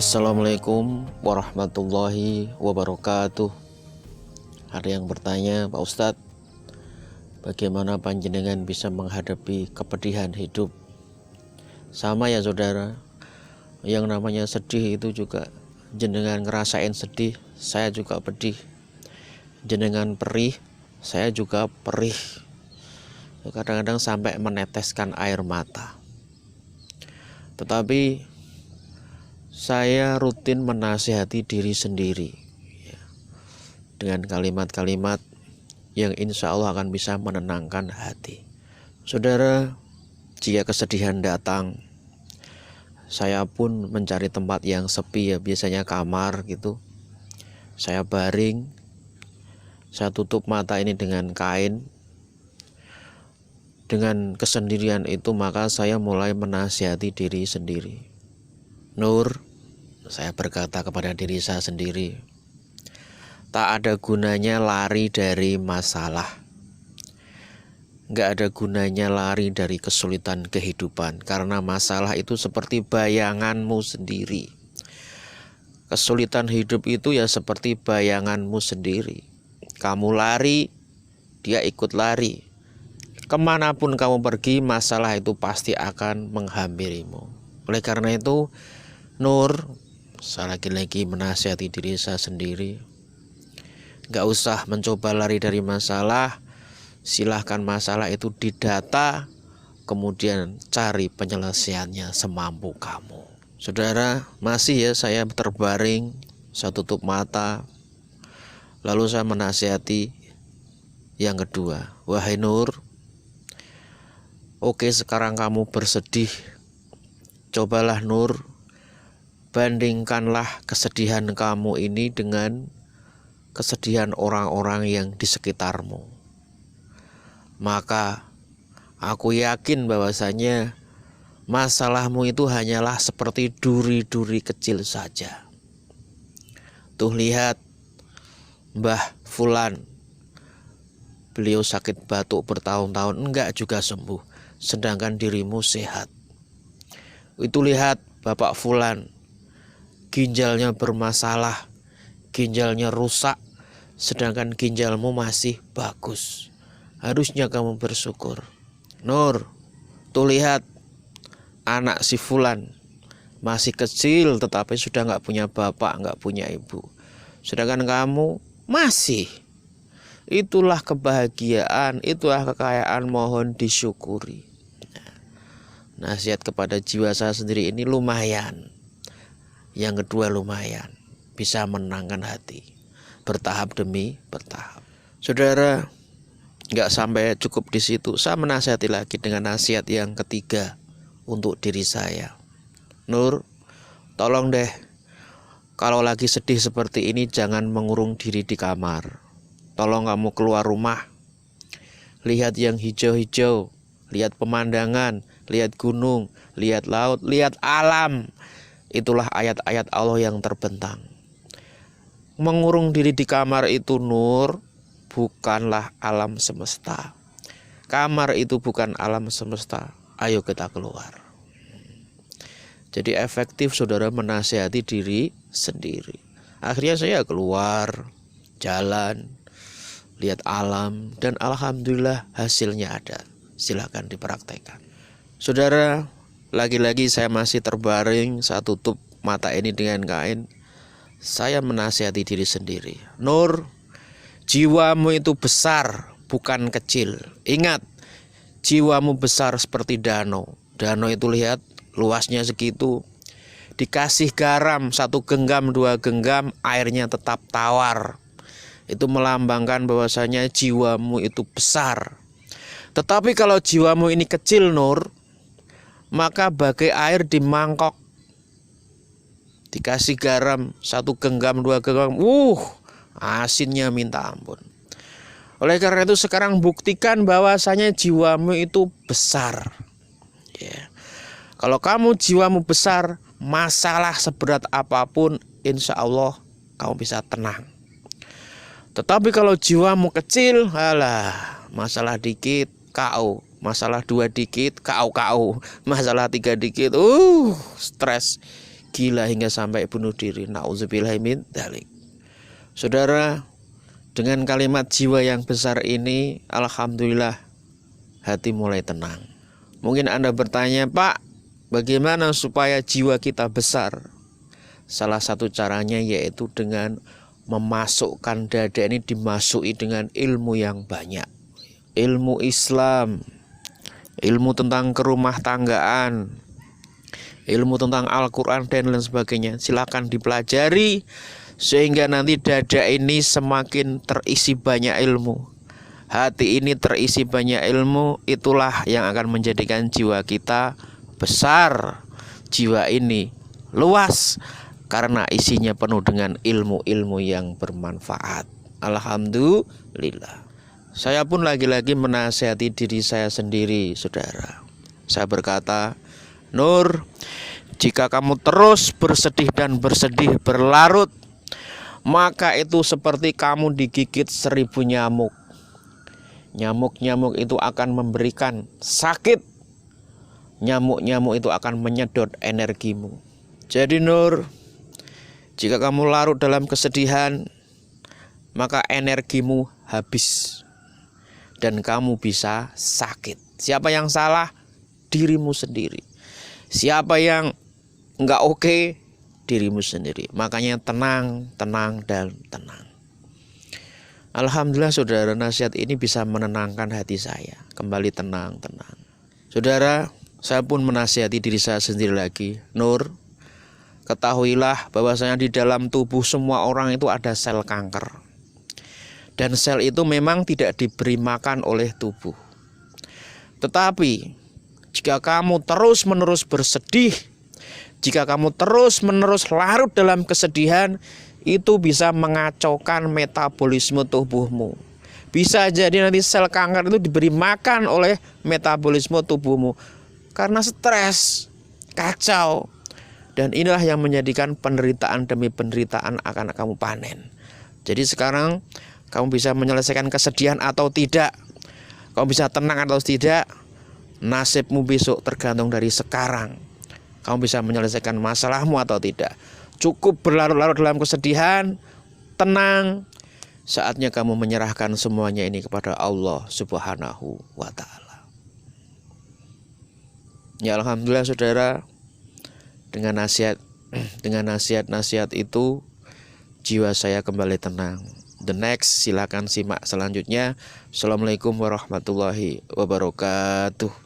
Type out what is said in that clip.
Assalamualaikum warahmatullahi wabarakatuh. Ada yang bertanya, Pak Ustadz, bagaimana panjenengan bisa menghadapi kepedihan hidup? Sama ya saudara, yang namanya sedih itu juga jenengan ngerasain sedih, saya juga pedih. Jenengan perih, saya juga perih. Kadang-kadang sampai meneteskan air mata. Tetapi saya rutin menasihati diri sendiri dengan kalimat-kalimat yang insya Allah akan bisa menenangkan hati. Saudara, jika kesedihan datang, saya pun mencari tempat yang sepi, ya biasanya kamar gitu. Saya baring, saya tutup mata ini dengan kain. Dengan kesendirian itu maka saya mulai menasihati diri sendiri. Nur, saya berkata kepada diri saya sendiri, tak ada gunanya lari dari masalah. Gak ada gunanya lari dari kesulitan kehidupan, karena masalah itu seperti bayanganmu sendiri. Kesulitan hidup itu ya seperti bayanganmu sendiri. Kamu lari, dia ikut lari. Kemanapun kamu pergi, masalah itu pasti akan menghampirimu. Oleh karena itu, Nur, saya lagi-lagi menasihati diri saya sendiri, gak usah mencoba lari dari masalah. Silahkan masalah itu didata, kemudian cari penyelesaiannya semampu kamu. Saudara, masih ya saya terbaring, saya tutup mata, lalu saya menasihati yang kedua. Wahai Nur, oke, sekarang kamu bersedih. Cobalah Nur, bandingkanlah kesedihan kamu ini dengan kesedihan orang-orang yang di sekitarmu. Maka aku yakin bahwasanya masalahmu itu hanyalah seperti duri-duri kecil saja. Tuh lihat Mbah Fulan, beliau sakit batuk bertahun-tahun enggak juga sembuh, sedangkan dirimu sehat. Itu lihat Bapak Fulan, ginjalnya bermasalah, ginjalnya rusak, sedangkan ginjalmu masih bagus. Harusnya kamu bersyukur. Nur, tuh lihat anak si Fulan, masih kecil tetapi sudah gak punya bapak, gak punya ibu, sedangkan kamu masih. Itulah kebahagiaan, itulah kekayaan, mohon disyukuri. Nasihat kepada jiwa saya sendiri ini lumayan. Yang kedua lumayan, bisa menenangkan hati, bertahap demi bertahap. Saudara, gak sampai cukup di situ, saya menasihati lagi dengan nasihat yang ketiga untuk diri saya. Nur, tolong deh, kalau lagi sedih seperti ini jangan mengurung diri di kamar. Tolong kamu keluar rumah, lihat yang hijau-hijau, lihat pemandangan, lihat gunung, lihat laut, lihat alam. Itulah ayat-ayat Allah yang terbentang. Mengurung diri di kamar itu, Nur, bukanlah alam semesta. Kamar itu bukan alam semesta. Ayo kita keluar. Jadi efektif saudara menasihati diri sendiri. Akhirnya saya keluar, jalan, lihat alam, dan alhamdulillah hasilnya ada. Silahkan dipraktekkan. Saudara, lagi-lagi saya masih terbaring, saya tutup mata ini dengan kain. Saya menasihati diri sendiri. Nur, jiwamu itu besar, bukan kecil. Ingat, jiwamu besar seperti danau. Danau itu lihat, luasnya segitu. Dikasih garam 1 genggam, 2 genggam, airnya tetap tawar. Itu melambangkan bahwasanya jiwamu itu besar. Tetapi kalau jiwamu ini kecil, Nur, maka bagai air di mangkok, dikasih garam 1 genggam, 2 genggam, asinnya minta ampun. Oleh karena itu sekarang buktikan bahwasanya jiwamu itu besar. Kalau kamu jiwamu besar, masalah seberat apapun insya Allah kamu bisa tenang. Tetapi kalau jiwamu kecil, masalah dikit KO, masalah 2 dikit KO, masalah 3 dikit stres, gila hingga sampai bunuh diri. Nauzubillahi min dzalik. Saudara, dengan kalimat jiwa yang besar ini, alhamdulillah hati mulai tenang. Mungkin Anda bertanya, Pak, bagaimana supaya jiwa kita besar? Salah satu caranya yaitu dengan memasukkan dada ini dimasuki dengan ilmu yang banyak. Ilmu Islam, ilmu tentang kerumah tanggaan, ilmu tentang Al-Quran dan lain sebagainya. Silakan dipelajari sehingga nanti dada ini semakin terisi banyak ilmu. Hati ini terisi banyak ilmu. Itulah yang akan menjadikan jiwa kita besar. Jiwa ini luas karena isinya penuh dengan ilmu-ilmu yang bermanfaat. Alhamdulillah. Saya pun lagi-lagi menasihati diri saya sendiri, saudara. Saya berkata, Nur, jika kamu terus bersedih dan bersedih berlarut, maka itu seperti kamu digigit 1000 nyamuk. Nyamuk-nyamuk itu akan memberikan sakit. Nyamuk-nyamuk itu akan menyedot energimu. Jadi Nur, jika kamu larut dalam kesedihan, maka energimu habis dan kamu bisa sakit. Siapa yang salah? Dirimu sendiri. Siapa yang enggak oke? Dirimu sendiri. Makanya tenang, tenang, dan tenang. Alhamdulillah saudara, nasihat ini bisa menenangkan hati saya. Kembali tenang, tenang. Saudara, saya pun menasihati diri saya sendiri lagi. Nur, ketahuilah bahwasanya di dalam tubuh semua orang itu ada sel kanker. Dan sel itu memang tidak diberi makan oleh tubuh. Tetapi jika kamu terus-menerus bersedih, jika kamu terus-menerus larut dalam kesedihan, itu bisa mengacaukan metabolisme tubuhmu. Bisa jadi nanti sel kanker itu diberi makan oleh metabolisme tubuhmu karena stres, kacau. Dan inilah yang menjadikan penderitaan demi penderitaan akan kamu panen. Jadi sekarang kamu bisa menyelesaikan kesedihan atau tidak, kamu bisa tenang atau tidak, nasibmu besok tergantung dari sekarang. Kamu bisa menyelesaikan masalahmu atau tidak. Cukup berlarut-larut dalam kesedihan, tenang. Saatnya kamu menyerahkan semuanya ini kepada Allah Subhanahu wa Ta'ala. Ya alhamdulillah saudara, dengan nasihat itu jiwa saya kembali tenang. The next, silakan simak selanjutnya. Assalamualaikum warahmatullahi wabarakatuh.